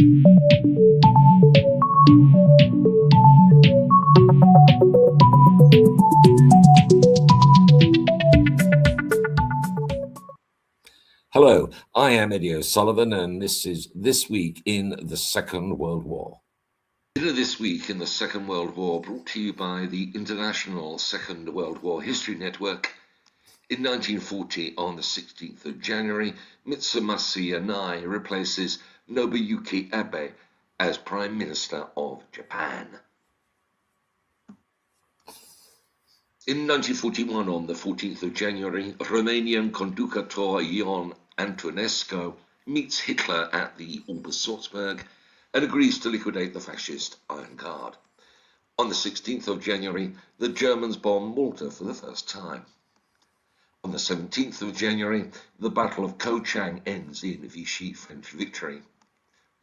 Hello, I am Eddie O'Sullivan, and this is This Week in the Second World War. This Week in the Second World War, brought to you by the International Second World War History Network. In 1940, on the 16th of January, Mitsumasa Yonai replaces Nobuyuki Abe as Prime Minister of Japan. In 1941, on the 14th of January, Romanian Conducător Ion Antonescu meets Hitler at the Obersalzberg and agrees to liquidate the fascist Iron Guard. On the 16th of January, the Germans bomb Malta for the first time. On the 17th of January, the Battle of Ko Chang ends in Vichy French victory.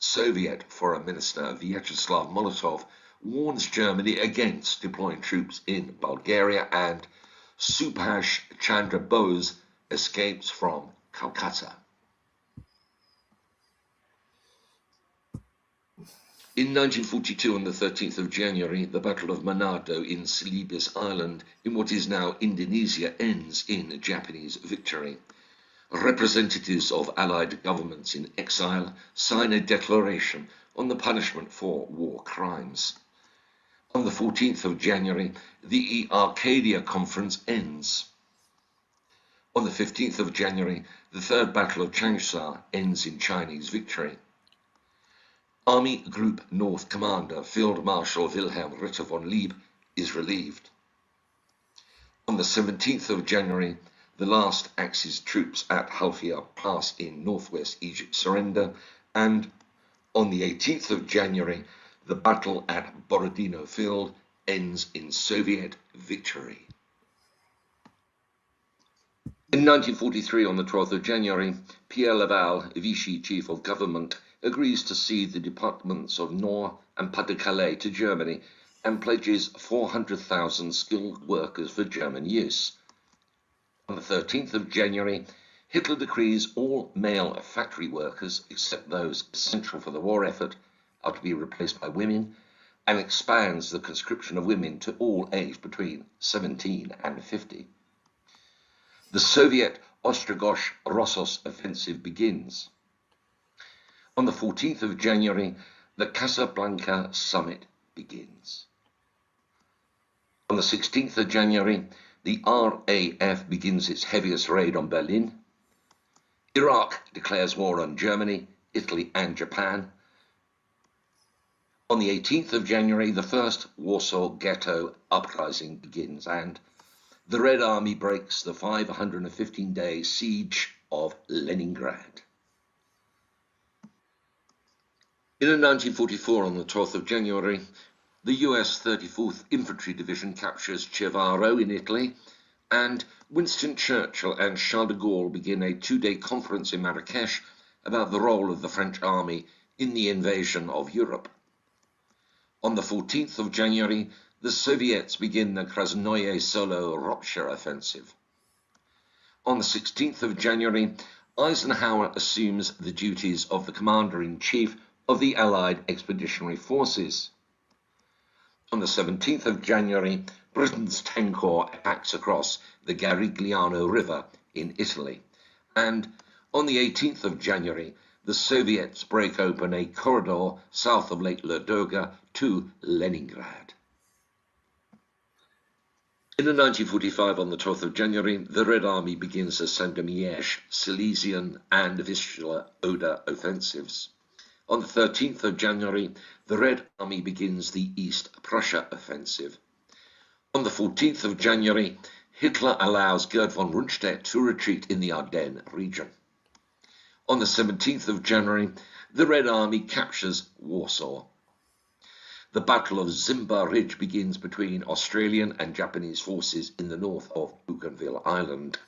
Soviet Foreign Minister Vyacheslav Molotov warns Germany against deploying troops in Bulgaria, and Subhash Chandra Bose escapes from Calcutta. In 1942, on the 13th of January, the Battle of Manado in Celebes Island, in what is now Indonesia, ends in Japanese victory. Representatives of Allied governments in exile sign a declaration on the punishment for war crimes. On the 14th of January, the Arcadia Conference ends. On the 15th of January, the Third Battle of Changsha ends in Chinese victory. Army Group North Commander Field Marshal Wilhelm Ritter von Leeb is relieved. On the 17th of January, the last Axis troops at Halfya Pass in northwest Egypt surrender, and on the 18th of January, the battle at Borodino Field ends in Soviet victory. In 1943, on the 12th of January, Pierre Laval, Vichy Chief of Government, agrees to cede the departments of Nord and Pas-de-Calais to Germany and pledges 400,000 skilled workers for German use. On the 13th of January, Hitler decrees all male factory workers, except those essential for the war effort, are to be replaced by women, and expands the conscription of women to all aged between 17 and 50. The Soviet Ostrogoth-Rossos offensive begins. On the 14th of January, the Casablanca summit begins. On the 16th of January, the RAF begins its heaviest raid on Berlin. Iraq declares war on Germany, Italy, and Japan. On the 18th of January, the first Warsaw Ghetto uprising begins, and the Red Army breaks the 515-day siege of Leningrad. In 1944, on the 12th of January, the US 34th Infantry Division captures Cevaro in Italy, and Winston Churchill and Charles de Gaulle begin a two-day conference in Marrakesh about the role of the French army in the invasion of Europe. On the 14th of January, the Soviets begin the Krasnoye Solo-Ropsha offensive. On the 16th of January, Eisenhower assumes the duties of the Commander-in-Chief of the Allied Expeditionary Forces. On the 17th of January, Britain's Tank Corps attacks across the Garigliano River in Italy, and on the 18th of January, the Soviets break open a corridor south of Lake Ladoga to Leningrad. In 1945, on the 12th of January, the Red Army begins the Sandomierz, Silesian, and Vistula Oder offensives. On the 13th of January, the Red Army begins the East Prussia offensive. On the 14th of January, Hitler allows Gerd von Rundstedt to retreat in the Ardennes region. On the 17th of January, the Red Army captures Warsaw. The Battle of Zimba Ridge begins between Australian and Japanese forces in the north of Bougainville Island.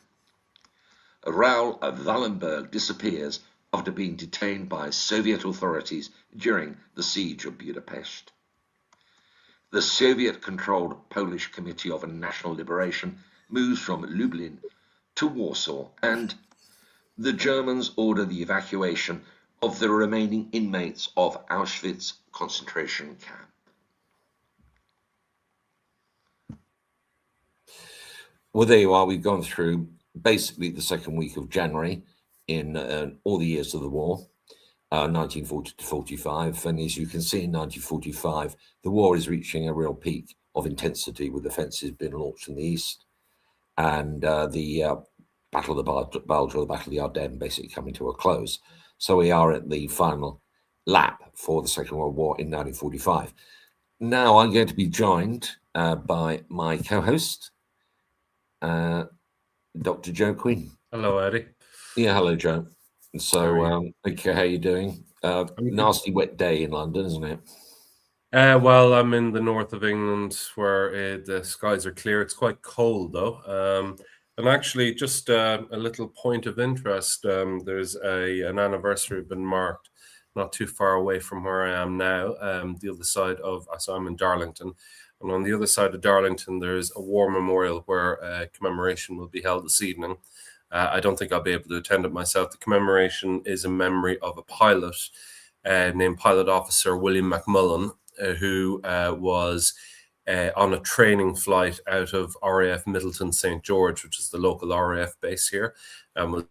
Raoul Wallenberg disappears after being detained by Soviet authorities during the siege of Budapest. The Soviet-controlled Polish Committee of National Liberation moves from Lublin to Warsaw, and the Germans order the evacuation of the remaining inmates of Auschwitz concentration camp. Well, there you are. We've gone through basically the second week of January in all the years of the war, 1940 to 45. And as you can see, in 1945, the war is reaching a real peak of intensity, with offensives being launched in the east, and the Battle of the Bulge, or the Battle of the Ardennes, basically coming to a close. So we are at the final lap for the Second World War in 1945. Now I'm going to be joined by my co-host, Dr. Joe Quinn. Hello, Eddie. Yeah, hello, Joe. So, okay, how you doing? Nasty wet day in London, isn't it? Well, I'm in the north of England where the skies are clear. It's quite cold, though. And actually, just a little point of interest, there's an anniversary been marked not too far away from where I am now, the other side of, so I'm in Darlington. And on the other side of Darlington, there's a war memorial where a commemoration will be held this evening. I don't think I'll be able to attend it myself. The commemoration is in memory of a pilot named Pilot Officer William McMullen, who was on a training flight out of RAF Middleton St. George, which is the local RAF base here, and was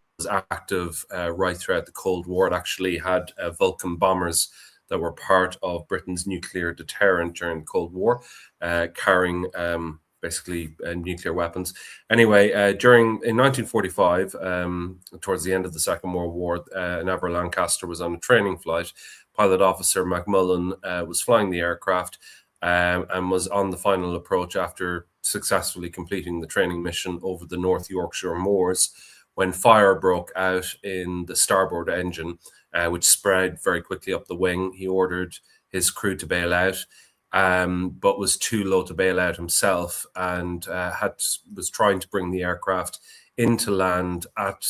active right throughout the Cold War. It actually had Vulcan bombers that were part of Britain's nuclear deterrent during the Cold War, carrying basically nuclear weapons. Anyway, in 1945, towards the end of the Second World War, Neville Lancaster was on a training flight. Pilot Officer McMullen was flying the aircraft and was on the final approach after successfully completing the training mission over the North Yorkshire moors, when fire broke out in the starboard engine, which spread very quickly up the wing. He ordered his crew to bail out, but was too low to bail out himself, and was trying to bring the aircraft into land at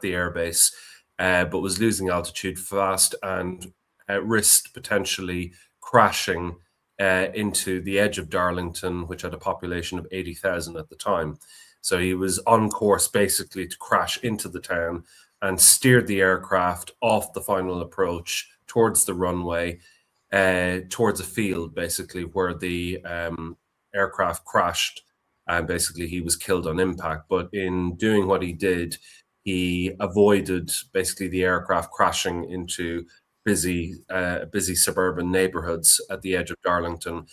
the airbase, but was losing altitude fast and risked potentially crashing into the edge of Darlington, which had a population of 80,000 at the time. So he was on course basically to crash into the town, and steered the aircraft off the final approach towards the runway, towards a field basically where the aircraft crashed, and basically he was killed on impact. But in doing what he did, he avoided basically the aircraft crashing into busy suburban neighborhoods at the edge of Darlington,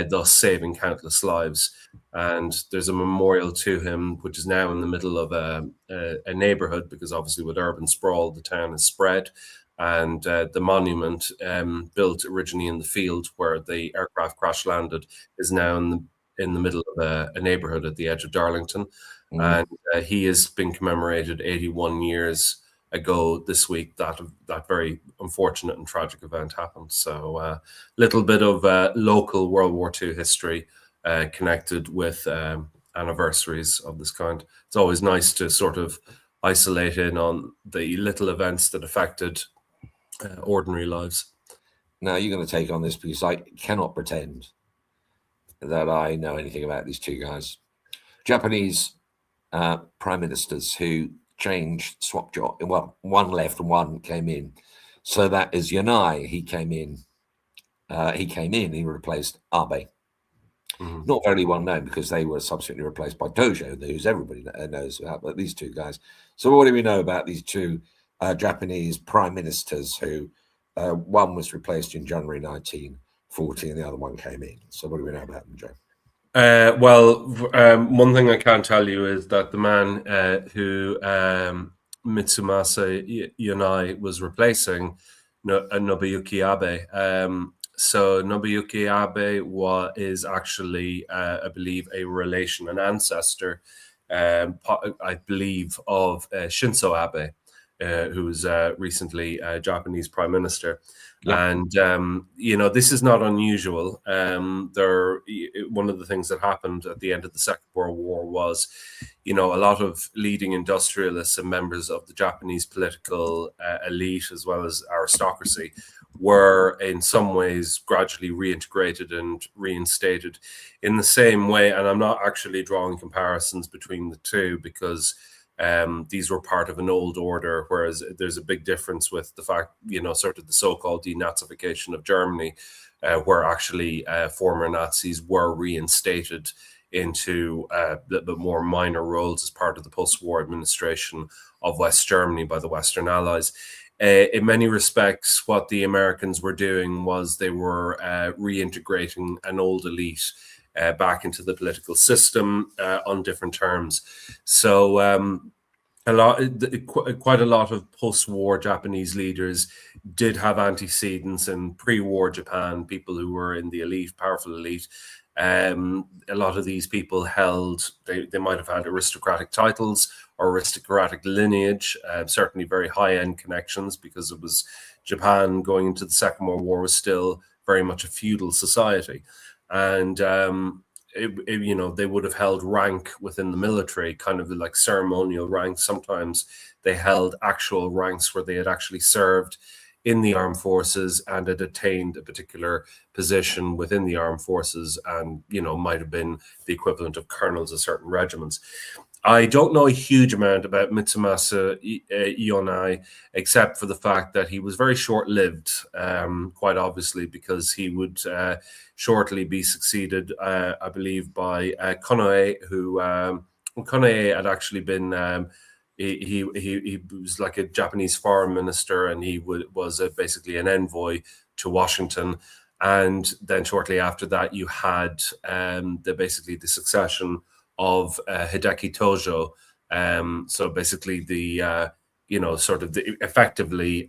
thus saving countless lives. And there's a memorial to him, which is now in the middle of a neighborhood, because obviously with urban sprawl, the town is spread. And the monument, built originally in the field where the aircraft crash landed, is now in the middle of a neighborhood at the edge of Darlington. And he has been commemorated 81 years ago this week that very unfortunate and tragic event happened. So a little bit of local World War II history connected with anniversaries of this kind. It's always nice to sort of isolate in on the little events that affected ordinary lives. Now you're going to take on this because I cannot pretend that I know anything about these two guys. Japanese prime ministers who changed, swap job. Well, one left and one came in. So that is Yonai. He came in. He replaced Abe. Not very well known because they were subsequently replaced by Dojo, who's everybody knows about, but these two guys. So what do we know about these two Japanese prime ministers who one was replaced in January 1940 and the other one came in? So what do we know about them, Joe? One thing I can tell you is that the man who Mitsumasa Yonai was replacing, Nobuyuki Abe. So Nobuyuki Abe is actually, I believe, a relation, an ancestor, I believe, of Shinzo Abe, who was recently Japanese prime minister. Yep. And, this is not unusual. One of the things that happened at the end of the Second World War was, a lot of leading industrialists and members of the Japanese political elite, as well as aristocracy, were in some ways gradually reintegrated and reinstated in the same way. And I'm not actually drawing comparisons between the two because these were part of an old order, whereas there's a big difference with the fact, sort of the so-called denazification of Germany, where actually former Nazis were reinstated into a little bit more minor roles as part of the post-war administration of West Germany by the Western Allies. In many respects, what the Americans were doing was they were reintegrating an old elite back into the political system on different terms. So quite a lot of post-war Japanese leaders did have antecedents in pre-war Japan, people who were in the elite, powerful elite. A lot of these people they might have had aristocratic titles or aristocratic lineage, certainly very high-end connections, because it was Japan going into the Second World War was still very much a feudal society. And they would have held rank within the military, kind of like ceremonial ranks. Sometimes they held actual ranks where they had actually served in the armed forces and had attained a particular position within the armed forces, and might have been the equivalent of colonels of certain regiments. I don't know a huge amount about Mitsumasa Yonai, except for the fact that he was very short-lived, quite obviously, because he would shortly be succeeded, I believe, by Konoe, who Konoe had actually been. He was like a Japanese foreign minister, and he was basically an envoy to Washington. And then shortly after that, you had basically the succession of Hideki Tojo. So basically effectively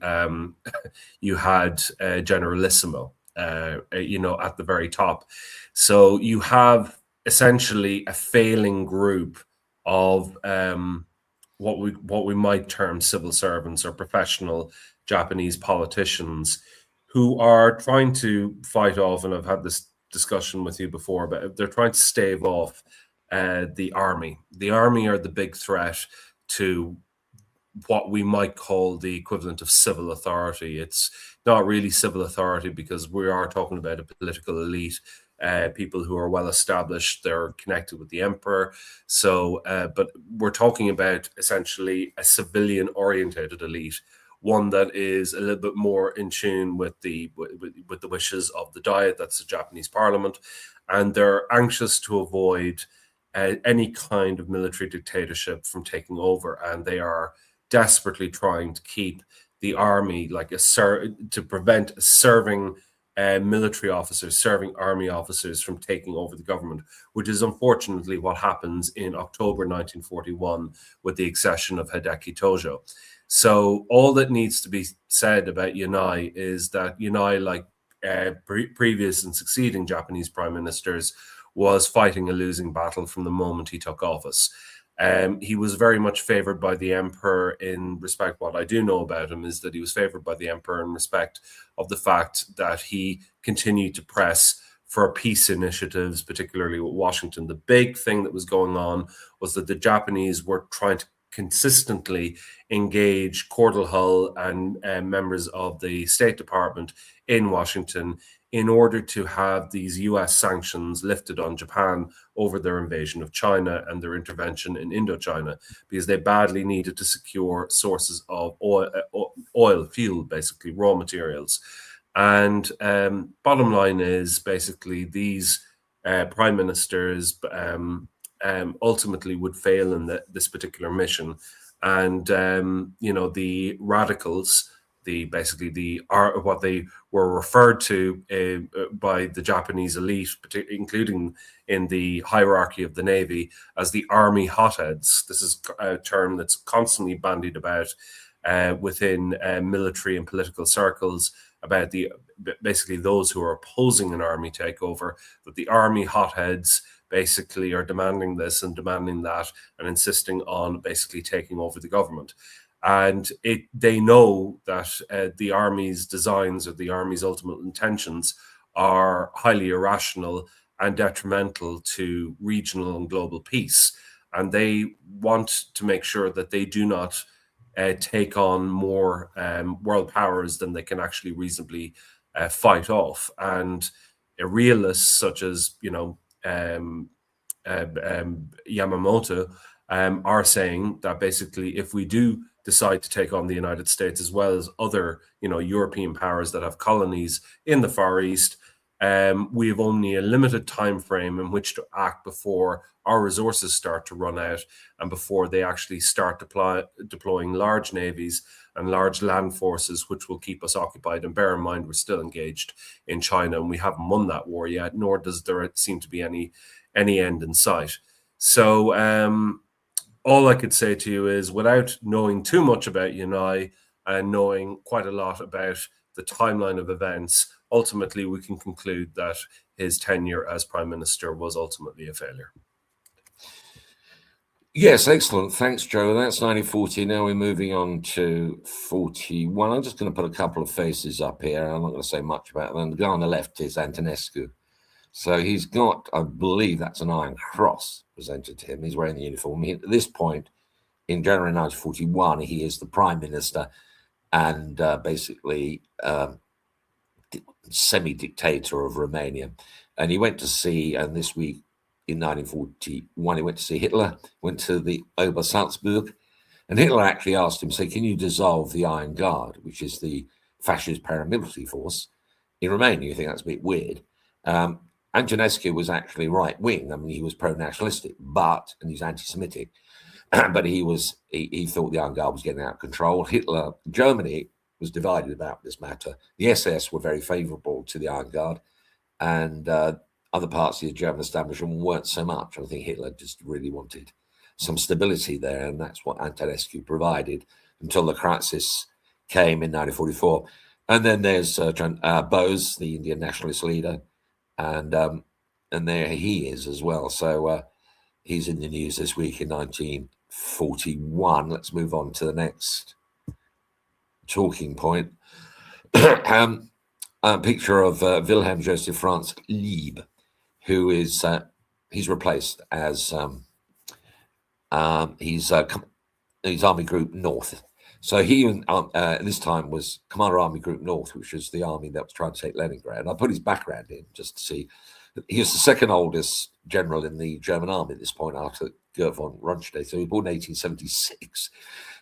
you had Generalissimo, at the very top. So you have essentially a failing group of what we might term civil servants or professional Japanese politicians who are trying to fight off, and I've had this discussion with you before, but they're trying to stave off the army. The army are the big threat to what we might call the equivalent of civil authority. It's not really civil authority because we are talking about a political elite, people who are well established, they're connected with the emperor. So, but we're talking about essentially a civilian orientated elite, one that is a little bit more in tune with the wishes of the Diet, that's the Japanese parliament, and they're anxious to avoid any kind of military dictatorship from taking over, and they are desperately trying to keep the army to prevent serving military officers, serving army officers from taking over the government, which is unfortunately what happens in October 1941 with the accession of Hideki Tojo. So all that needs to be said about Yonai is that Yonai, like previous and succeeding Japanese prime ministers, was fighting a losing battle from the moment he took office. He was very much favored by the emperor in respect. What I do know about him is that he was favored by the emperor in respect of the fact that he continued to press for peace initiatives, particularly with Washington. The big thing that was going on was that the Japanese were trying to consistently engage Cordell Hull and members of the State Department in Washington in order to have these US sanctions lifted on Japan over their invasion of China and their intervention in Indochina, because they badly needed to secure sources of oil, fuel, basically raw materials. And bottom line is basically these prime ministers ultimately would fail in this particular mission. And, the radicals, what they were referred to by the Japanese elite, including in the hierarchy of the Navy, as the army hotheads. This is a term that's constantly bandied about within military and political circles about basically those who are opposing an army takeover, that the army hotheads basically are demanding this and demanding that and insisting on basically taking over the government. And they know that the army's designs or the army's ultimate intentions are highly irrational and detrimental to regional and global peace. And they want to make sure that they do not take on more world powers than they can actually reasonably fight off. And realists such as, Yamamoto are saying that basically if we do decide to take on the United States as well as other, European powers that have colonies in the Far East, we have only a limited time frame in which to act before our resources start to run out and before they actually start deploying large navies and large land forces, which will keep us occupied. And bear in mind, we're still engaged in China and we haven't won that war yet, nor does there seem to be any end in sight. So all I could say to you is, without knowing too much about Yonai and knowing quite a lot about the timeline of events, ultimately we can conclude that his tenure as Prime Minister was ultimately a failure. Yes, excellent. Thanks, Joe. That's 1940. Now we're moving on to 41. I'm just going to put a couple of faces up here. I'm not going to say much about them. The guy on the left is Antonescu. So he's got, I believe that's an Iron Cross presented to him. He's wearing the uniform. At this point, in January 1941, he is the Prime Minister and basically semi-dictator of Romania. And he went to see, and this week, in 1941, he went to see Hitler, went to the Obersalzberg, and Hitler actually asked him, say, can you dissolve the Iron Guard, which is the fascist paramilitary force in Romania? You think that's a bit weird. Antonescu was actually right-wing. I mean, he was pro-nationalistic, and he's anti-Semitic, but he thought the Iron Guard was getting out of control. Germany was divided about this matter. The SS were very favorable to the Iron Guard, and other parts of the German establishment weren't so much. I think Hitler just really wanted some stability there, and that's what Antonescu provided until the crisis came in 1944. And then there's Bose, the Indian nationalist leader, and there he is as well. So he's in the news this week in 1941. Let's move on to the next talking point. A picture of Wilhelm Joseph Franz Leeb, who is he's replaced as he's Army Group North. So he this time was Commander Army Group North, which was the army that was trying to take Leningrad. I put his background in just to see. He was the second oldest general in the German army at this point after Gerd von Rundstedt. So he was born in 1876.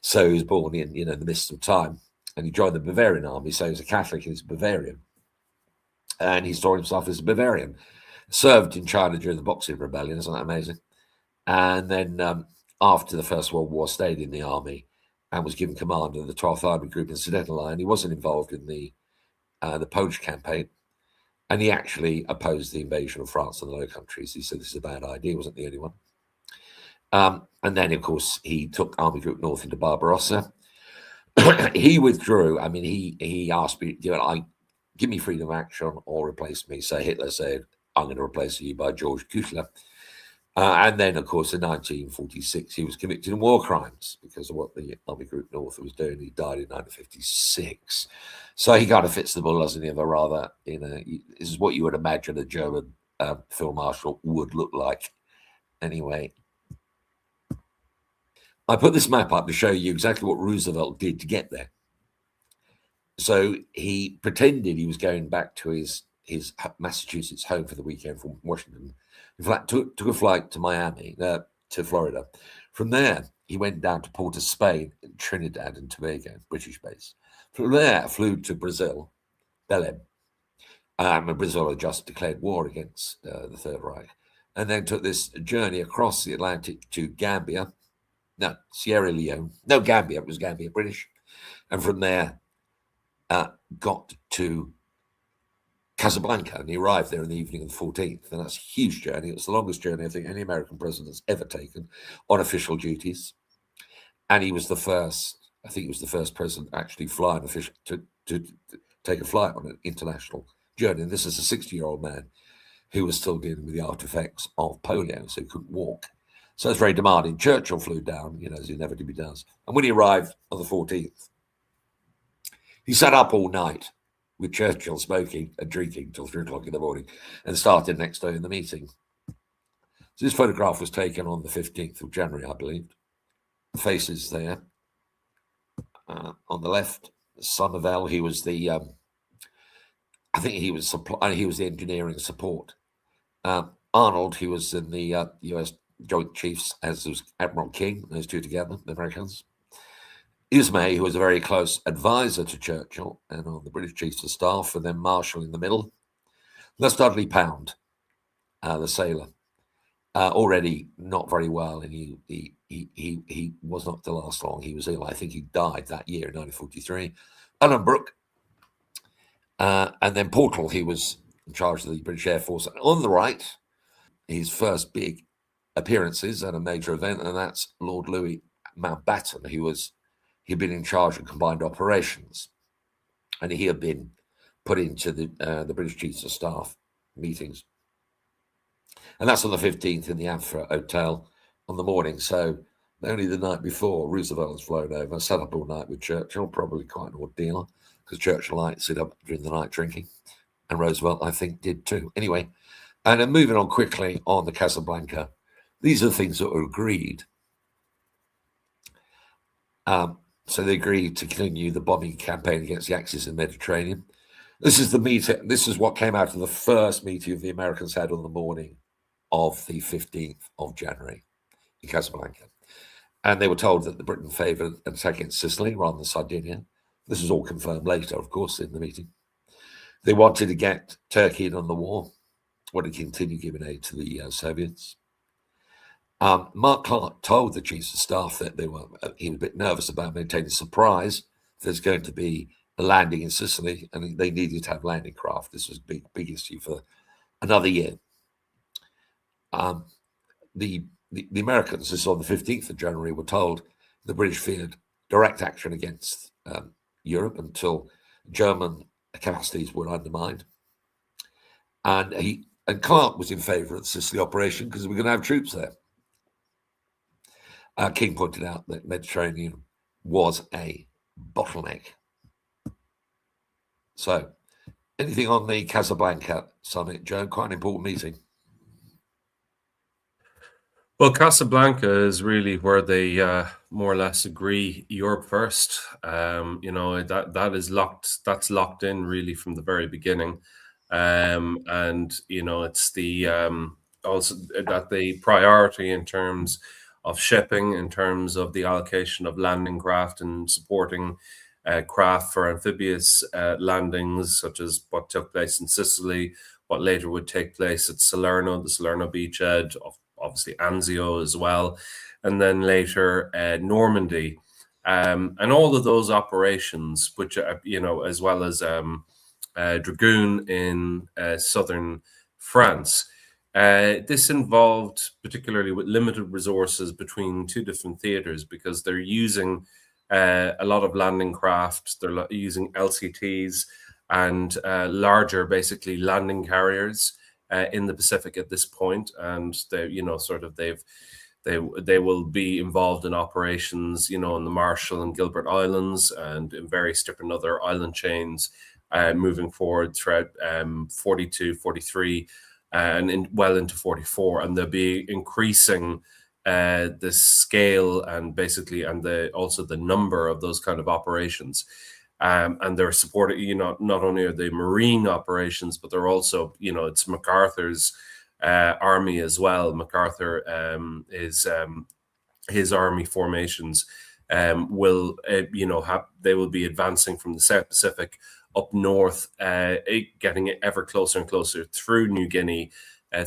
So he was born in the midst of time, and he joined the Bavarian army. So he's a Catholic and he's a Bavarian, and he saw himself as a Bavarian. Served in China during the Boxing Rebellion, isn't that amazing? And then after the First World War, stayed in the army and was given command of the 12th Army Group in Sudetenland. He wasn't involved in the Polish campaign, and he actually opposed the invasion of France and the Low Countries. He said this is a bad idea. He wasn't the only one. And then, of course, he took Army Group North into Barbarossa. He withdrew. I mean, he asked me, give me freedom of action or replace me. So Hitler said, I'm going to replace you by George Küchler. And then, of course, in 1946, he was convicted of war crimes because of what the Army Group North was doing. He died in 1956. So he kind of fits the bill, doesn't he? Of a rather, this is what you would imagine a German field marshal would look like. Anyway, I put this map up to show you exactly what Roosevelt did to get there. So he pretended he was going back to his Massachusetts home for the weekend from Washington. In fact, took a flight to Miami, to Florida. From there, he went down to Port of Spain, in Trinidad and Tobago, British base. From there, flew to Brazil, Belém. And Brazil had just declared war against the Third Reich. And then took this journey across the Atlantic to Gambia. No, Sierra Leone. No, Gambia. It was Gambia, British. And from there, got to Casablanca, and he arrived there in the evening of the 14th, and that's a huge journey. It was the longest journey I think any American president's ever taken on official duties, and he was the first. I think he was the first president to actually fly an official to take a flight on an international journey. And this is a 60-year-old man who was still dealing with the artifacts of polio, so he couldn't walk. So it's very demanding. Churchill flew down, as he inevitably does, and when he arrived on the 14th, he sat up all night with Churchill smoking and drinking till 3 o'clock in the morning and started next day in the meeting. So this photograph was taken on the 15th of January, I believe. The faces there. On the left, Somerville, he was the, I think he was the engineering support. Arnold, he was in the US Joint Chiefs, as was Admiral King, those two together, the Americans. Ismay, who was a very close advisor to Churchill and on the British Chiefs of Staff, and then Marshal in the middle. That's Dudley Pound, the sailor, already not very well, and he was not to last long. He was ill. I think he died that year in 1943. Ellenbrook, and then Portal, he was in charge of the British Air Force. And on the right, his first big appearances at a major event, and that's Lord Louis Mountbatten, he'd been in charge of combined operations, and he had been put into the British Chiefs of Staff meetings. And that's on the 15th in the Amphra Hotel on the morning. So only the night before, Roosevelt has flown over, sat up all night with Churchill, probably quite an ordeal, because Churchill liked to sit up during the night drinking, and Roosevelt, I think, did too. Anyway, and then moving on quickly on the Casablanca, these are the things that were agreed. So they agreed to continue the bombing campaign against the Axis in the Mediterranean. This is the meeting. This is what came out of the first meeting the Americans had on the morning of the 15th of January in Casablanca. And they were told that the Britain favoured an attack against Sicily rather than Sardinia. This was all confirmed later, of course, in the meeting. They wanted to get Turkey in on the war, wanted to continue giving aid to the Soviets. Mark Clark told the Chiefs of Staff that he was a bit nervous about maintaining surprise. There's going to be a landing in Sicily, and they needed to have landing craft. This was a big issue for another year. The Americans, this is on the 15th of January, were told the British feared direct action against Europe until German capacities were undermined. And Clark was in favour of the Sicily operation because we're going to have troops there. King pointed out that Mediterranean was a bottleneck. So, anything on the Casablanca summit, Joe? Quite an important meeting. Well, Casablanca is really where they more or less agree Europe first. That is locked. That's locked in really from the very beginning, and it's the also that the priority in terms of shipping, in terms of the allocation of landing craft and supporting craft for amphibious landings, such as what took place in Sicily, what later would take place at Salerno, the Salerno beachhead, obviously Anzio as well, and then later Normandy, and all of those operations, which as well as Dragoon in southern France. This involved, particularly with limited resources between two different theaters, because they're using a lot of landing craft. They're using LCTs and larger, basically, landing carriers in the Pacific at this point, and they will be involved in operations, in the Marshall and Gilbert Islands and in various different other island chains moving forward throughout 42, 43, and well into 44, and they'll be increasing the scale and basically also the number of those kind of operations. And they're supporting, not only are they marine operations, but they're also, it's MacArthur's army as well. MacArthur is his army formations they will be advancing from the South Pacific up north, getting ever closer and closer through New Guinea,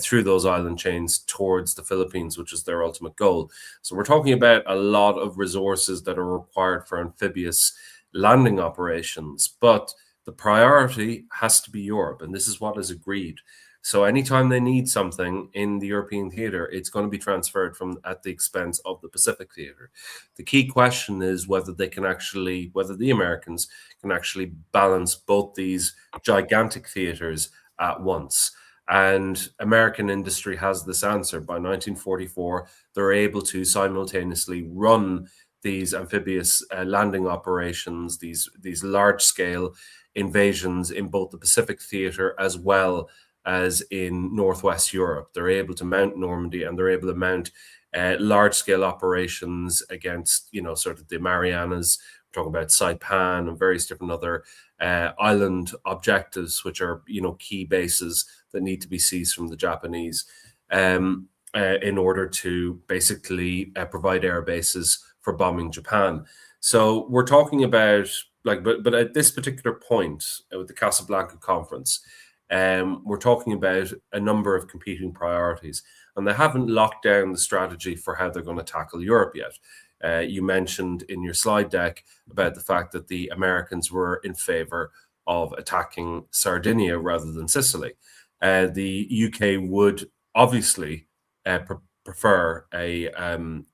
through those island chains towards the Philippines, which is their ultimate goal. So we're talking about a lot of resources that are required for amphibious landing operations, but the priority has to be Europe, and this is what is agreed. So anytime they need something in the European theater, it's going to be transferred at the expense of the Pacific theater. The key question is whether the Americans can actually balance both these gigantic theaters at once. And American industry has this answer. By 1944, they're able to simultaneously run these amphibious landing operations, these large-scale invasions in both the Pacific theater as well as in Northwest Europe. They're able to mount Normandy, and they're able to mount large-scale operations against, sort of the Marianas. We're talking about Saipan and various different other island objectives, which are, key bases that need to be seized from the Japanese. in order to basically provide air bases for bombing Japan. So we're talking about but at this particular point with the Casablanca Conference, we're talking about a number of competing priorities, and they haven't locked down the strategy for how they're going to tackle Europe yet. You mentioned in your slide deck about the fact that the Americans were in favor of attacking Sardinia rather than Sicily. The UK would obviously prefer an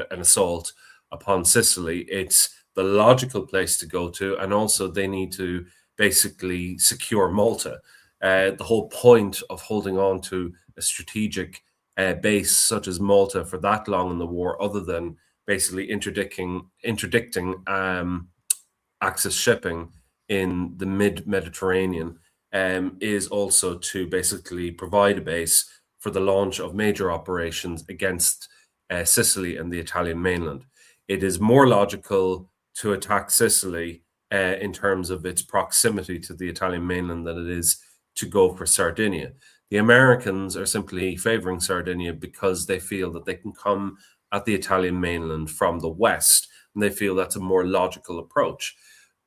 assault upon Sicily. It's the logical place to go to, and also they need to basically secure Malta. The whole point of holding on to a strategic base such as Malta for that long in the war, other than basically interdicting access shipping in the mid-Mediterranean, is also to basically provide a base for the launch of major operations against Sicily and the Italian mainland. It is more logical to attack Sicily in terms of its proximity to the Italian mainland than it is to go for Sardinia. The Americans are simply favoring Sardinia because they feel that they can come at the Italian mainland from the west, and they feel that's a more logical approach.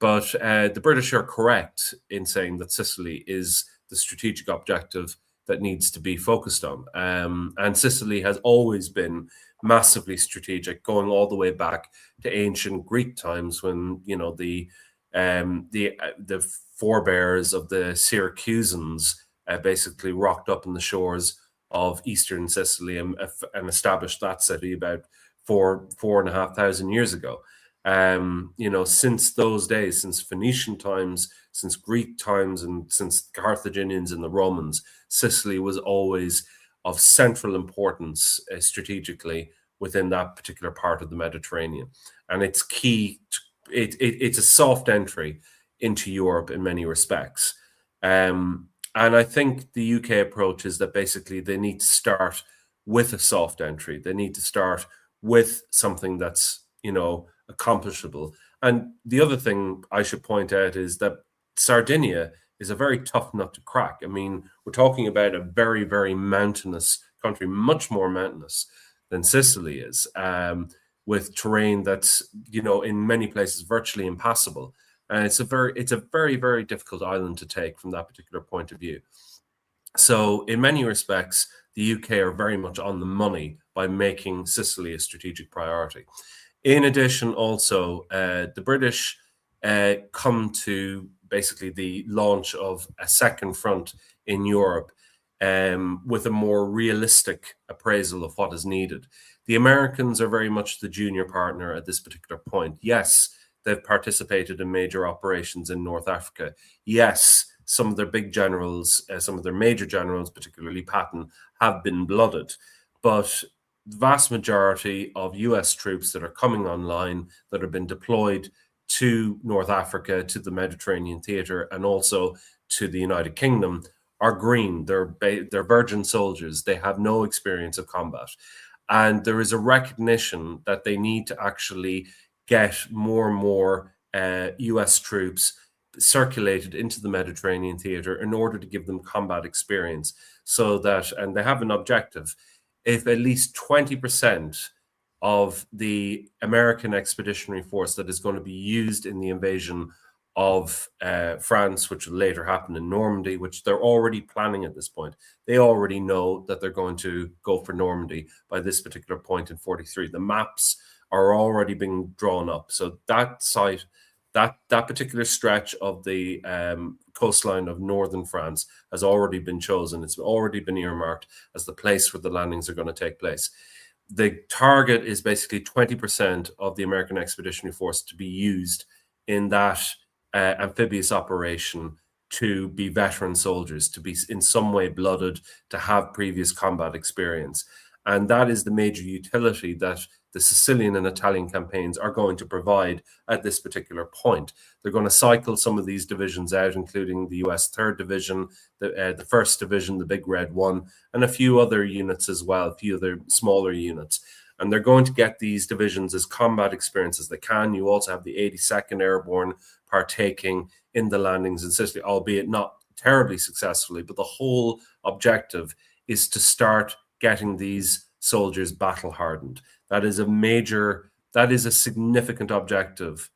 But the British are correct in saying that Sicily is the strategic objective that needs to be focused on. And Sicily has always been massively strategic, going all the way back to ancient Greek times, when the forebears of the Syracusans basically rocked up in the shores of eastern Sicily and established that city about 4,500 years ago. Since those days, since Phoenician times, since Greek times, and since the Carthaginians and the Romans, Sicily was always of central importance strategically within that particular part of the Mediterranean. And it's key. It's a soft entry into Europe in many respects. And I think the UK approach is that basically they need to start with a soft entry. They need to start with something that's, accomplishable. And the other thing I should point out is that Sardinia is a very tough nut to crack. I mean, we're talking about a very, very mountainous country, much more mountainous than Sicily is, with terrain that's, in many places virtually impassable. And it's a very, very difficult island to take from that particular point of view. So in many respects, the UK are very much on the money by making Sicily a strategic priority. In addition, also, the British come to basically the launch of a second front in Europe with a more realistic appraisal of what is needed. The Americans are very much the junior partner at this particular point. Yes, they've participated in major operations in North Africa. Yes, some of their big generals, some of their major generals, particularly Patton, have been blooded. But the vast majority of US troops that are coming online, that have been deployed to North Africa, to the Mediterranean theater, and also to the United Kingdom, are green. They're virgin soldiers. They have no experience of combat. And there is a recognition that they need to actually get more and more US troops circulated into the Mediterranean theater in order to give them combat experience, so that, and they have an objective, if at least 20% of the American expeditionary force that is going to be used in the invasion of France, which will later happen in Normandy, which they're already planning at this point. They already know that they're going to go for Normandy by this particular point in 43. The maps are already being drawn up. So that site, that particular stretch of the coastline of northern France has already been chosen. It's already been earmarked as the place where the landings are going to take place. The target is basically 20% of the American Expeditionary Force to be used in that amphibious operation, to be veteran soldiers, to be in some way blooded, to have previous combat experience. And that is the major utility that the Sicilian and Italian campaigns are going to provide at this particular point. They're going to cycle some of these divisions out, including the US 3rd Division, the 1st Division, the Big Red One, and a few other units as well, a few other smaller units. And they're going to get these divisions as combat experience as they can. You also have the 82nd Airborne partaking in the landings in Sicily, albeit not terribly successfully. But the whole objective is to start getting these soldiers battle hardened. That is a significant objective,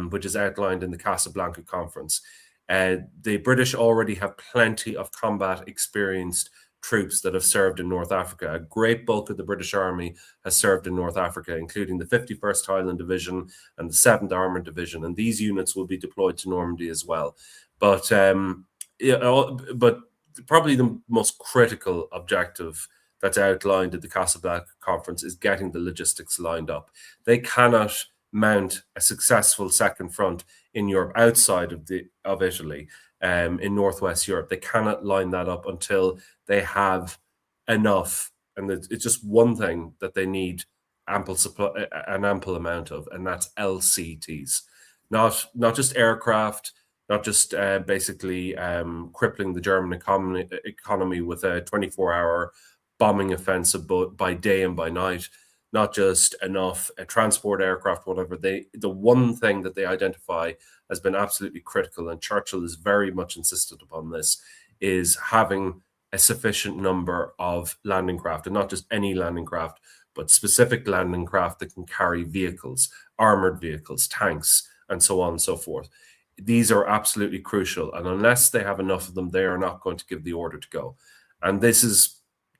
which is outlined in the Casablanca Conference. The British already have plenty of combat experienced troops that have served in North Africa. A great bulk of the British Army has served in North Africa, including the 51st Highland Division and the 7th Armoured Division, and these units will be deployed to Normandy as well. But probably the most critical objective that's outlined at the Casablanca Conference is getting the logistics lined up. They cannot mount a successful second front in Europe outside of Italy, in Northwest Europe. They cannot line that up until they have enough, and it's just one thing that they need ample supply, an ample amount of, and that's LCTs, not just aircraft, not just basically crippling the German economy with a 24-hour bombing offensive by day and by night, not just enough transport aircraft, whatever. The one thing that they identify has been absolutely critical, and Churchill is very much insistent upon this, is having a sufficient number of landing craft, and not just any landing craft, but specific landing craft that can carry vehicles, armored vehicles, tanks, and so on and so forth. These are absolutely crucial, and unless they have enough of them, they are not going to give the order to go. And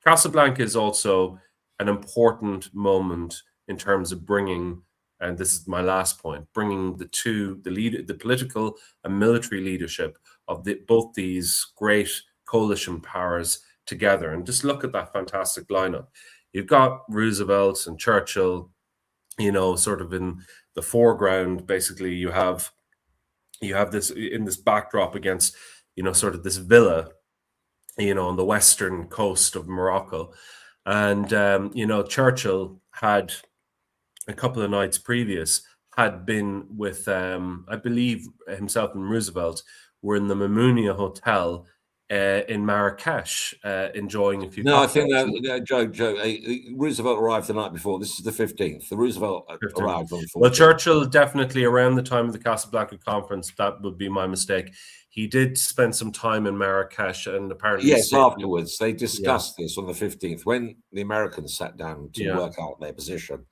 Casablanca is also an important moment in terms of bringing, and this is my last point, bringing the political and military leadership of both these great coalition powers together. And just look at that fantastic lineup. You've got Roosevelt and Churchill, sort of in the foreground. Basically, you have this in this backdrop against, sort of this villa, on the western coast of Morocco. And, Churchill had, a couple of nights previous, had been with, I believe himself and Roosevelt were in the Mamounia Hotel in Marrakesh, enjoying a few cocktails. I think Joe, Roosevelt arrived the night before. This is the 15th. The Roosevelt 15th. Arrived on the 14th. Well, Churchill definitely around the time of the Casablanca Conference. That would be my mistake. He did spend some time in Marrakesh, and apparently... Yes, afterwards. They discussed this on the 15th. When the Americans sat down to work out their position,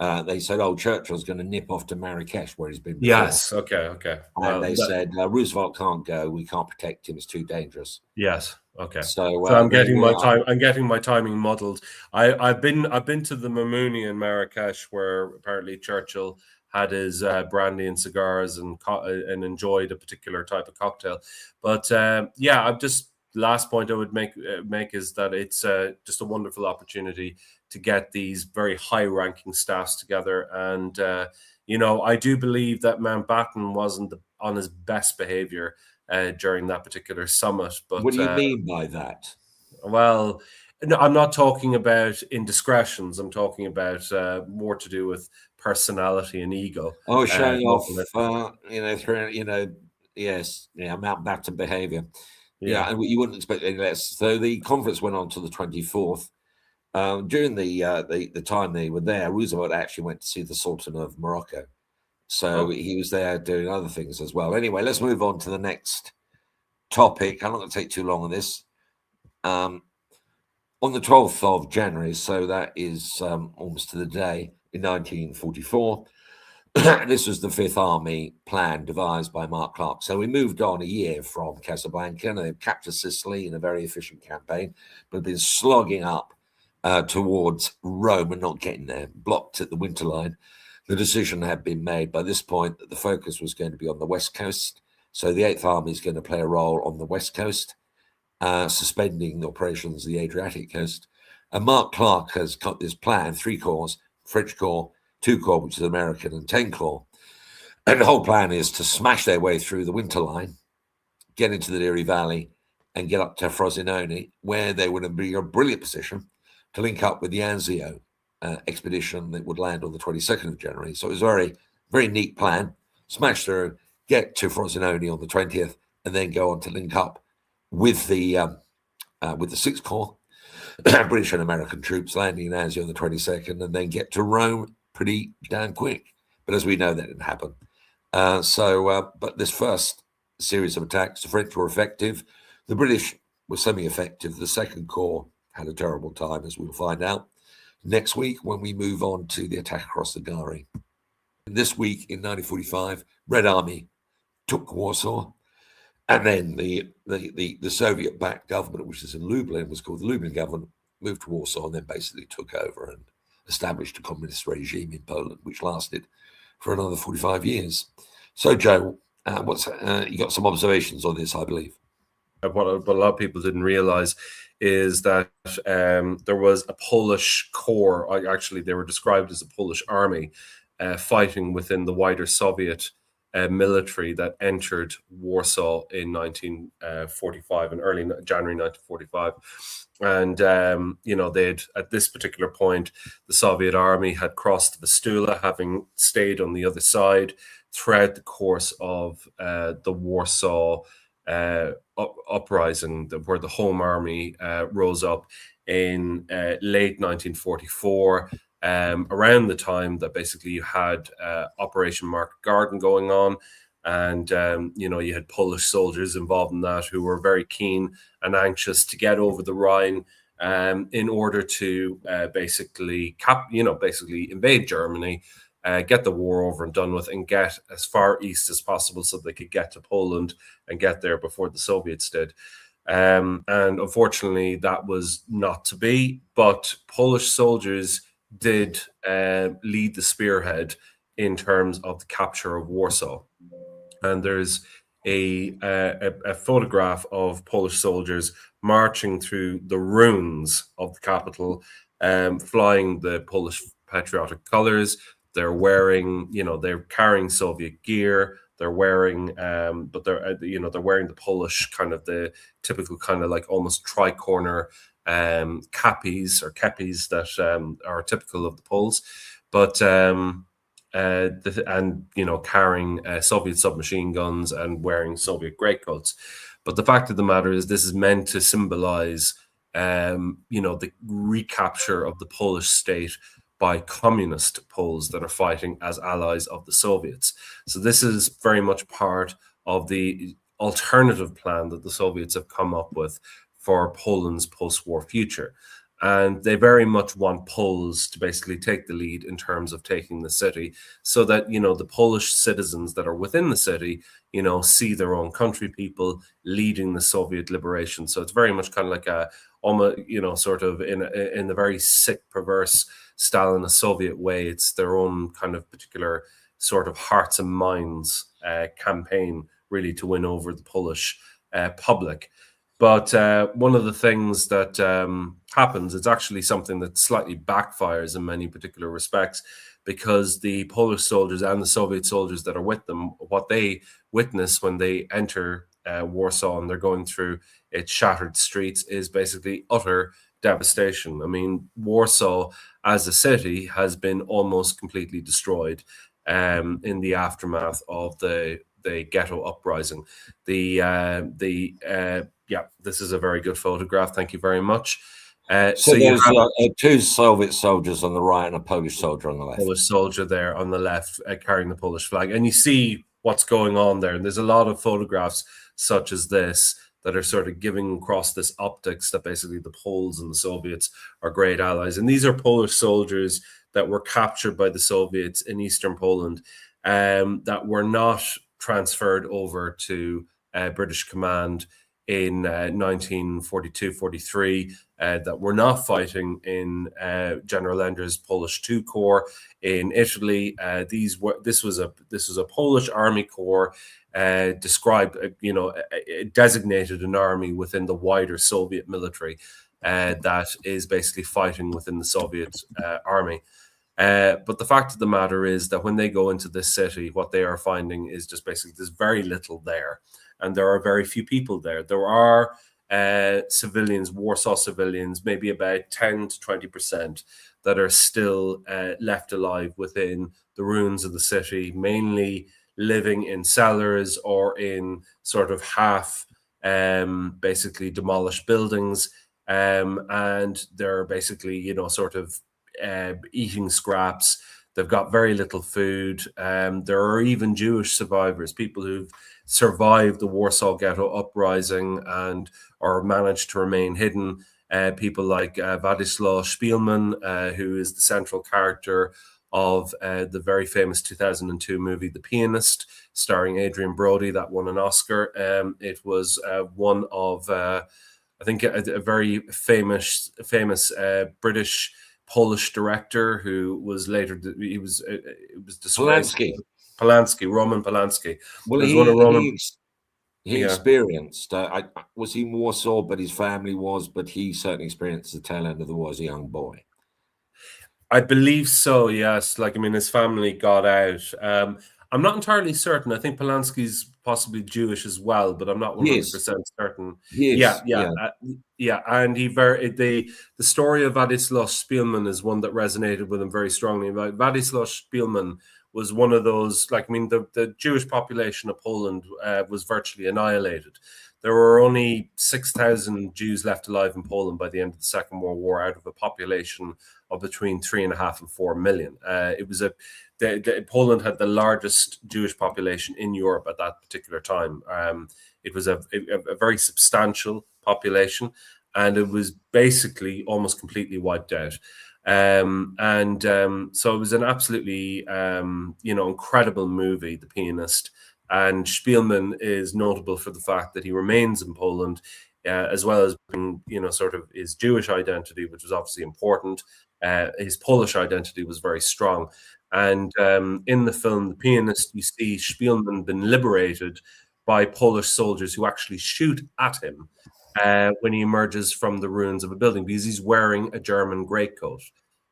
they said, Churchill's going to nip off to Marrakesh, where he's been before. Yes, okay. And they said, Roosevelt can't go. We can't protect him. It's too dangerous. Yes, okay. So I'm getting my timing muddled. I've been to the Mamounia in Marrakesh, where apparently Churchill had his brandy and cigars and enjoyed a particular type of cocktail. But I'm just, last point I would make is that it's just a wonderful opportunity to get these very high-ranking staffs together. And, I do believe that Mountbatten wasn't on his best behavior during that particular summit. But what do you mean by that? Well, no, I'm not talking about indiscretions. I'm talking about more to do with personality and ego. Showing off, Mountbatten behavior. Yeah, and you wouldn't expect any less. So the conference went on to the 24th. During the time they were there, Roosevelt actually went to see the Sultan of Morocco. So he was there doing other things as well. Anyway, let's move on to the next topic. I'm not going to take too long on this. On the 12th of January, so that is almost to the day, in 1944, this was the Fifth Army plan devised by Mark Clark. So we moved on a year from Casablanca, and they captured Sicily in a very efficient campaign, but had been slogging up towards Rome and not getting there, blocked at the winterline. The decision had been made by this point that the focus was going to be on the West Coast. So the Eighth Army is going to play a role on the West Coast, suspending the operations of the Adriatic coast. And Mark Clark has got this plan, 3 corps, French Corps, 2 Corps, which is American, and 10 Corps. And the whole plan is to smash their way through the winterline, get into the Liri Valley, and get up to Frosinone, where they would be in a brilliant position to link up with the Anzio expedition that would land on the 22nd of January. So it was a very, very neat plan. Smash through, get to Frosinone on the 20th, and then go on to link up with the 6th Corps, British and American troops landing in Anzio on the 22nd, and then get to Rome pretty damn quick. But as we know, that didn't happen. But this first series of attacks, the French were effective. The British were semi-effective. The 2nd Corps had a terrible time, as we'll find out next week when we move on to the attack across the Gari. This week in 1945, Red Army took Warsaw, and then the Soviet-backed government, which is in Lublin, was called the Lublin government, moved to Warsaw and then basically took over and established a communist regime in Poland, which lasted for another 45 years. So, Joe, you got some observations on this, I believe. What a lot of people didn't realize is that there was a Polish corps. Actually, they were described as a Polish army fighting within the wider Soviet military that entered Warsaw in 1945, in early January 1945. And, you know, they'd, at this particular point, the Soviet army had crossed the Vistula, having stayed on the other side throughout the course of the Warsaw uprising, where the Home Army rose up in late 1944, around the time that basically you had Operation Market Garden going on. And, you know, you had Polish soldiers involved in that who were very keen and anxious to get over the Rhine in order to basically invade Germany, get the war over and done with, and get as far east as possible so they could get to Poland and get there before the Soviets did. And unfortunately, that was not to be. But Polish soldiers did lead the spearhead in terms of the capture of Warsaw. And there's a photograph of Polish soldiers marching through the ruins of the capital, flying the Polish patriotic colors. They're wearing, you know, they're carrying Soviet gear. They're wearing, but they're, you know, they're wearing the Polish kind of the typical kind of like almost tri-corner kepis that are typical of the Poles, but and you know, carrying Soviet submachine guns and wearing Soviet greatcoats. But the fact of the matter is, this is meant to symbolize, you know, the recapture of the Polish state by communist Poles that are fighting as allies of the Soviets. So this is very much part of the alternative plan that the Soviets have come up with for Poland's post-war future. And they very much want Poles to basically take the lead in terms of taking the city, so that, you know, the Polish citizens that are within the city, you know, see their own country people leading the Soviet liberation. So it's very much kind of like a, almost, you know, sort of in the very sick, perverse Stalinist Soviet way. It's their own kind of particular sort of hearts and minds campaign, really, to win over the Polish public. But one of the things that happens, it's actually something that slightly backfires in many particular respects, because the Polish soldiers and the Soviet soldiers that are with them, what they witness when they enter Warsaw and they're going through its shattered streets is basically utter devastation. I mean, Warsaw as a city has been almost completely destroyed in the aftermath of the ghetto uprising. Yeah, this is a very good photograph. Thank you very much. So there's two Soviet soldiers on the right and a Polish soldier on the left. Polish soldier there on the left carrying the Polish flag. And you see what's going on there. And there's a lot of photographs such as this that are sort of giving across this optics that basically the Poles and the Soviets are great allies. And these are Polish soldiers that were captured by the Soviets in Eastern Poland, that were not transferred over to British command in 1942-43, that were not fighting in General Ender's Polish II Corps in Italy. This was a Polish army corps, described, you know, designated an army within the wider Soviet military that is basically fighting within the Soviet army. But the fact of the matter is that when they go into this city, what they are finding is just basically there's very little there. And there are very few people there. There are civilians, Warsaw civilians, maybe about 10 to 20% that are still left alive within the ruins of the city, mainly living in cellars or in sort of half basically demolished buildings. And they're basically, you know, sort of eating scraps. They've got very little food. There are even Jewish survivors, people who've survived the Warsaw Ghetto uprising and or managed to remain hidden. people like Władysław Szpilman, who is the central character of the very famous 2002 movie The Pianist, starring Adrian Brody, that won an Oscar. It was one of, I think, a very famous British Polish director who was later, it was disgraced. Polanski, Roman Polanski. Well, he experienced, was he in Warsaw, but his family was, but he certainly experienced the tail end of the war as a young boy. I believe so, yes. Like, I mean, his family got out. I'm not entirely certain. I think Polanski's possibly Jewish as well, but I'm not 100% certain. Yeah. And the story of Władysław Szpilman is one that resonated with him very strongly. Władysław Szpilman was one of those, like, I mean, the Jewish population of Poland was virtually annihilated. There were only 6,000 Jews left alive in Poland by the end of the Second World War, out of a population of between 3.5 and 4 million. Poland had the largest Jewish population in Europe at that particular time. It was a very substantial population, and it was basically almost completely wiped out. So it was an absolutely incredible movie, The Pianist. And Szpilman is notable for the fact that he remains in Poland, as well as being, sort of his Jewish identity, which was obviously important. His Polish identity was very strong. And in the film The Pianist, you see Szpilman been liberated by Polish soldiers who actually shoot at him when he emerges from the ruins of a building, because he's wearing a German greatcoat.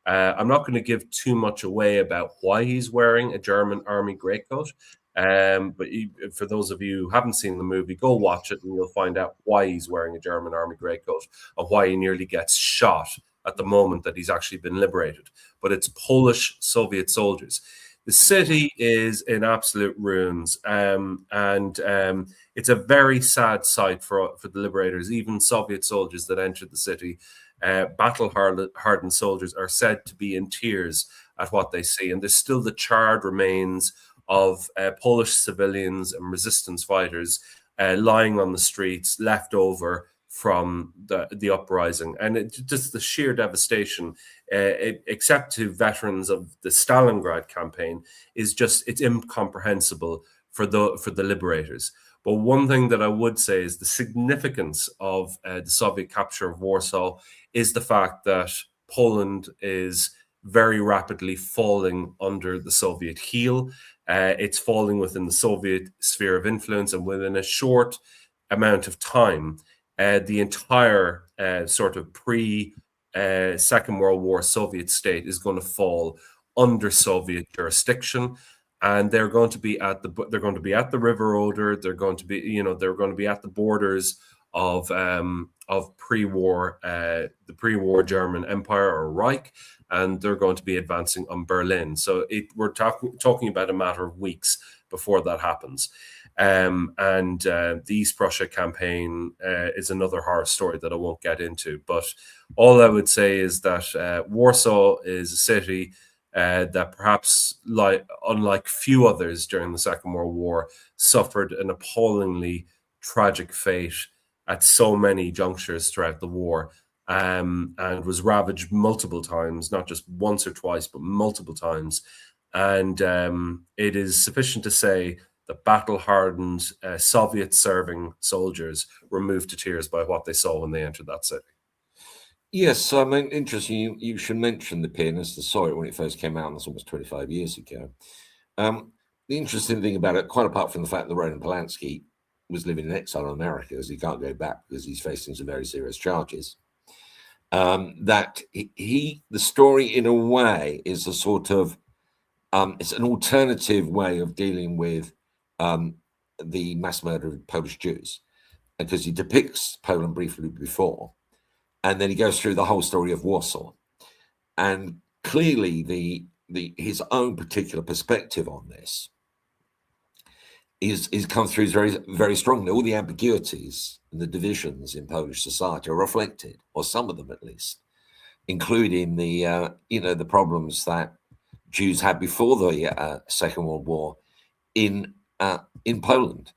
I'm not going to give too much away about why he's wearing a German army greatcoat. But for those of you who haven't seen the movie, go watch it and you'll find out why he's wearing a German army greatcoat and why he nearly gets shot at the moment that he's actually been liberated. But it's Polish Soviet soldiers. The city is in absolute ruins, and it's a very sad sight for the liberators. Even Soviet soldiers that entered the city, battle-hardened soldiers, are said to be in tears at what they see. And there's still the charred remains of Polish civilians and resistance fighters lying on the streets, left over from the uprising. And just the sheer devastation, except to veterans of the Stalingrad campaign, it's incomprehensible for the liberators. But one thing that I would say is the significance of the Soviet capture of Warsaw is the fact that Poland is very rapidly falling under the Soviet heel. It's falling within the Soviet sphere of influence, and within a short amount of time, the entire sort of pre-Second World War Soviet state is going to fall under Soviet jurisdiction, and they're going to be at the River Oder. They're going to be at the borders of pre-war the pre-war German Empire or Reich, and they're going to be advancing on Berlin. So we're talking about a matter of weeks before that happens. The East Prussia campaign is another horror story that I won't get into. But all I would say is that Warsaw is a city that perhaps, unlike few others during the Second World War, suffered an appallingly tragic fate at so many junctures throughout the war, and was ravaged multiple times, not just once or twice, but multiple times. And it is sufficient to say that battle-hardened Soviet-serving soldiers were moved to tears by what they saw when they entered that city. Yes, I mean, interesting. You should mention The Pianist. I saw it when it first came out. That's almost 25 years ago. The interesting thing about it, quite apart from the fact that Roman Polanski was living in exile in America, because he can't go back because he's facing some very serious charges, that the story, in a way, is a sort of it's an alternative way of dealing with the mass murder of Polish Jews, because he depicts Poland briefly before, and then he goes through the whole story of Warsaw, and clearly his own particular perspective on this is come through very, very strongly. All the ambiguities and the divisions in Polish society are reflected, or some of them at least, including the problems that Jews had before the Second World War in Poland,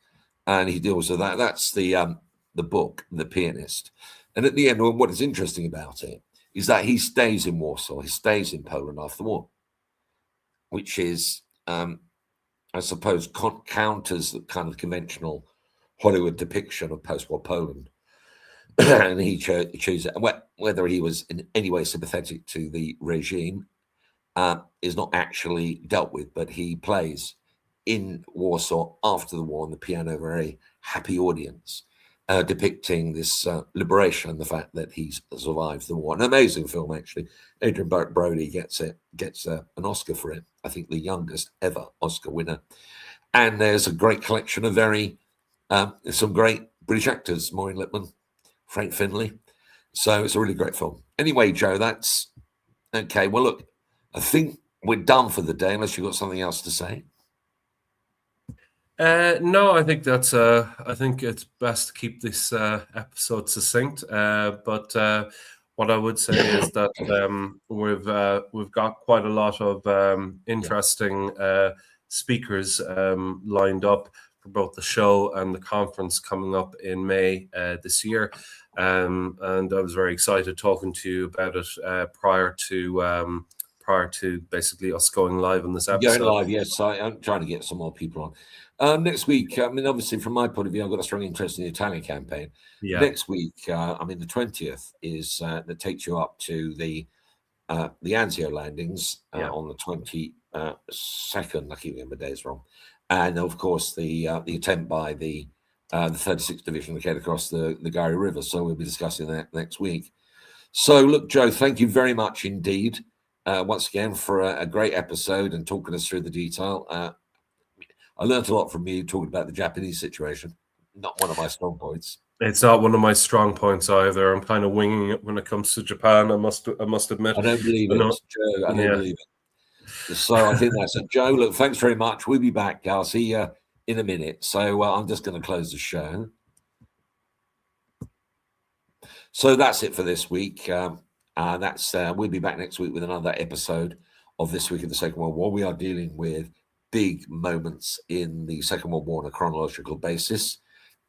and he deals with that. That's the book, The Pianist. And at the end, what is interesting about it is that he stays in Warsaw, he stays in Poland after the war, which is, I suppose, counters the kind of conventional Hollywood depiction of post-war Poland. And he chooses, whether he was in any way sympathetic to the regime is not actually dealt with, but he plays in Warsaw after the war on the piano, very happy audience, depicting this liberation and the fact that he's survived the war. An amazing film, actually. Adrian Brody gets an Oscar for it. I think the youngest ever Oscar winner. And there's a great collection of some great British actors, Maureen Lipman, Frank Finlay. So it's a really great film. Anyway, Joe, that's okay. Well, look, I think we're done for the day, unless you've got something else to say. No, I think that's. I think it's best to keep this episode succinct. But what I would say is that we've got quite a lot of interesting speakers lined up for both the show and the conference coming up in May this year. And I was very excited talking to you about it prior to basically us going live on this episode. Going live, yes. I'm trying to get some more people on. Next week, I mean, obviously, from my point of view, I've got a strong interest in the Italian campaign. Yeah. Next week, the 20th is that takes you up to the Anzio landings on the 22nd. I keep getting my days wrong. And of course, the attempt by the 36th Division to get across the Gari River. So we'll be discussing that next week. So look, Joe, thank you very much indeed. Once again, for a great episode and talking us through the detail. I learned a lot from you talking about the Japanese situation. Not one of my strong points. It's not one of my strong points either. I'm kind of winging it when it comes to Japan. I must admit. I don't believe it, Joe. I don't believe it. So I think that's it. Joe, look, thanks very much. We'll be back. I'll see you in a minute. So I'm just going to close the show. So that's it for this week. We'll be back next week with another episode of This Week in the Second World War. We are dealing with big moments in the Second World War on a chronological basis,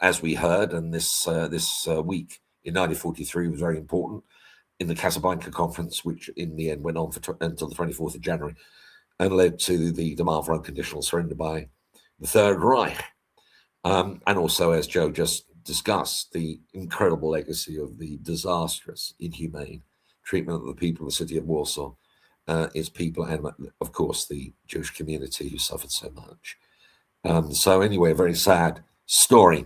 as we heard, and this week in 1943 was very important in the Casablanca Conference, which in the end went on until the 24th of January and led to the demand for unconditional surrender by the Third Reich. And also, as Joe just discussed, the incredible legacy of the disastrous, inhumane treatment of the people of the city of Warsaw, its people, and of course the Jewish community who suffered so much. So anyway, a very sad story.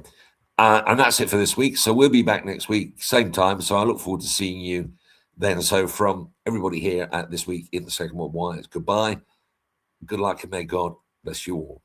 And that's it for this week. So we'll be back next week, same time. So I look forward to seeing you then. So from everybody here at This Week in the Second World War, it's goodbye, good luck, and may God bless you all.